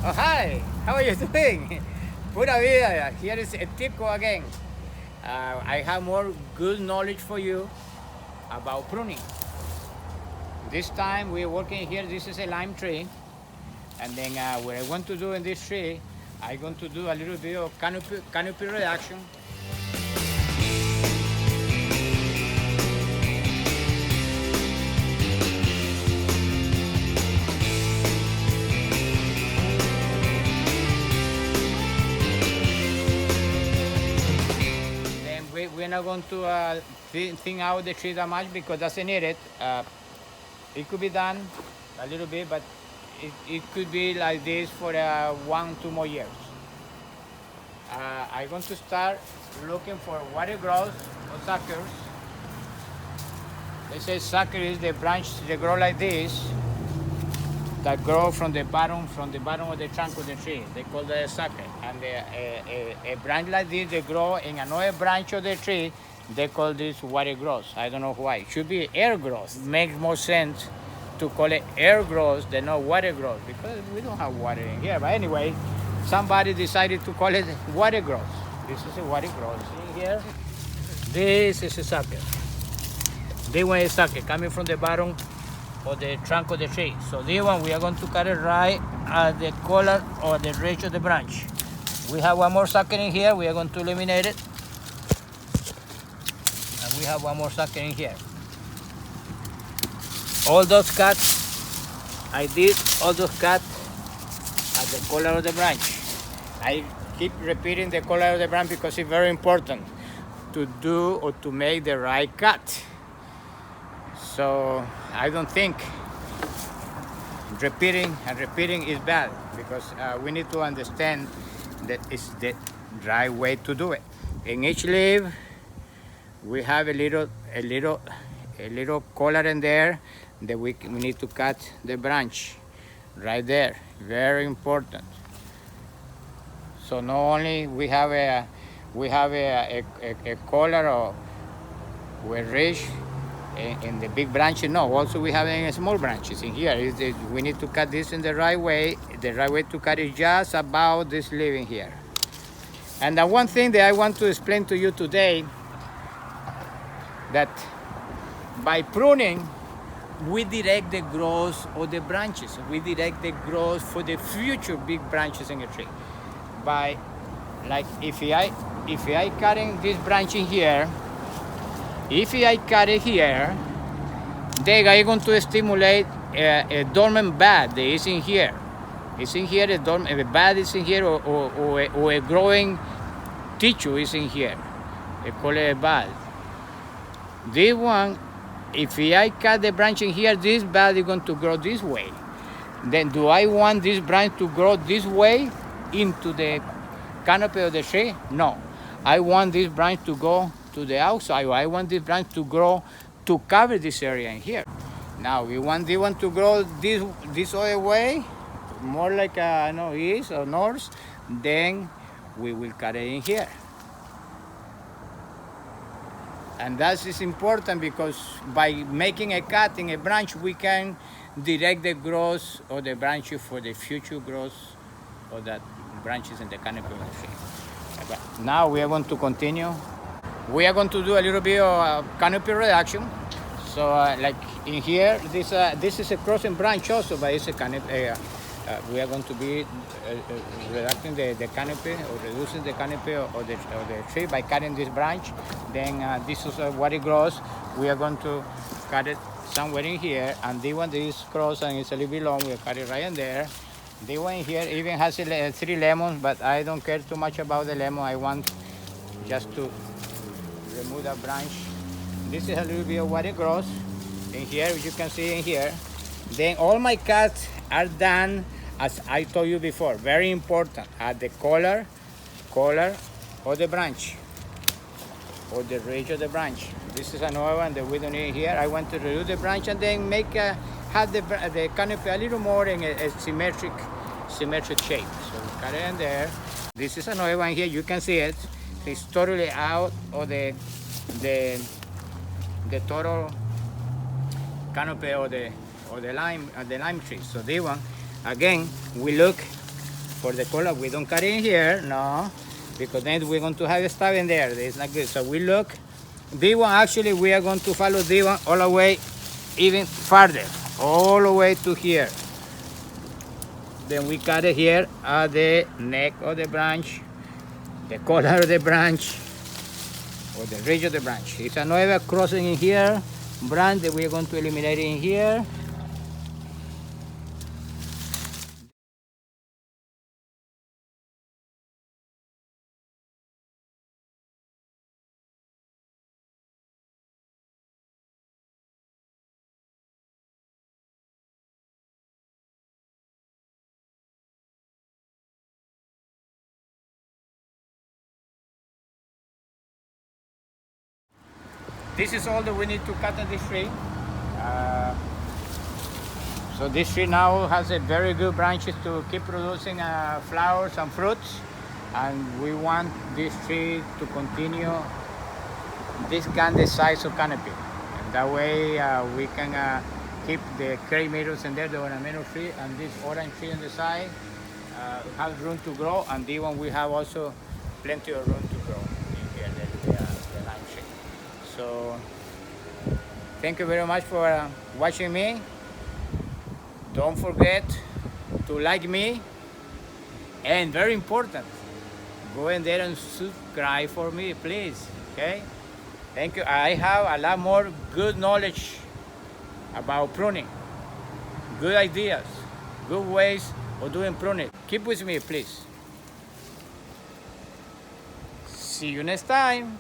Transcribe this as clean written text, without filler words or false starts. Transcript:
Oh, hi, how are you doing? Pura Vida, here is Tico again. I have more good knowledge for you about pruning. This time we're working here, this is a lime tree. And then what I want to do in this tree, I'm going to do a little bit of canopy reduction. We're not going to thin out the tree that much because it doesn't need it. It could be done a little bit, but it could be like this for 1-2 more years. I'm going to start looking for water growth or suckers. They say sucker is the branch that grow like this, that grow from the bottom of the trunk of the tree. They call that a sucker. And a branch like this, they grow in another branch of the tree. They call this water growth. I don't know why. It should be air growth. Makes more sense to call it air growth than not water growth because we don't have water in here. But anyway, somebody decided to call it water growth. This is a water growth. See here? This is a sucker. This one is sucker coming from the bottom of the trunk of the tree. So this one we are going to cut it right at the collar or the ridge of the branch. We have one more sucker in here. We are going to eliminate it. And we have one more sucker in here. All those cuts, I did all those cuts at the collar of the branch. I keep repeating the collar of the branch because it's very important to do or to make the right cut. So I don't think repeating is bad because we need to understand that it's the right way to do it. In each leaf, we have a little collar in there that we need to cut the branch right there. Very important. So not only we have a collar or a ridge in the big branches, no, also we have in small branches in here. We need to cut this in the right way. The right way to cut is just about this leaf in here. And the one thing that I want to explain to you today, that by pruning, we direct the growth of the branches. We direct the growth for the future big branches in a tree. By, like, if I cutting this branch in here, if I cut it here, they are going to stimulate a dormant bud that is in here. It's in here, a bud is in here, or a growing tissue is in here. They call it a bud. This one, if I cut the branch in here, this bud is going to grow this way. Then do I want this branch to grow this way into the canopy of the tree? No. I want this branch to go to the outside. I want this branch to grow to cover this area in here. Now we want this one to grow this other way, more like east or north. Then we will cut it in here. And that is important because by making a cut in a branch, we can direct the growth of the branches for the future growth of that branches in the canopy of the tree. But now we are going to continue. We are going to do a little bit of canopy reduction. So like in here, this is a crossing branch also, but it's a canopy. We are going to be reducing the canopy or reducing the canopy of the tree by cutting this branch. Then this is what it grows. We are going to cut it somewhere in here, and the one that is cross and it's a little bit long, we'll cut it right in there. The one here even has 3 lemons, but I don't care too much about the lemon. I want just to remove that branch. This is a little bit of what it grows in here, as you can see in here. Then all my cuts are done as I told you before. Very important, at the collar of the branch or the ridge of the branch. This is another one that we don't need here. I want to remove the branch and then have the canopy a little more in a symmetric shape. So we cut it in there. This is another one here. You can see it. It's totally out of the total canopy or the lime tree. So this one, again, we look for the color. We don't cut in here, no, because then we're going to have stuff in there. It's not good. So we look. This one, actually, we are going to follow this one all the way, even farther, all the way to here. Then we cut it here at the neck of the branch, the color of the branch, or the ridge of the branch. It's another crossing in here, branch that we are going to eliminate in here. This is all that we need to cut on this tree. So this tree now has a very good branches to keep producing flowers and fruits, and we want this tree to continue this kind of size of canopy. And that way we can keep the crepe myrtles in there, the ornamental tree, and this orange tree on the side has room to grow, and this one we have also plenty of room to grow in here, the lime tree. So thank you very much for watching me. Don't forget to like me, and very important, go in there and subscribe for me, please. Okay, thank you. I have a lot more good knowledge about pruning, good ideas, good ways of doing pruning. Keep with me, please. See you next time.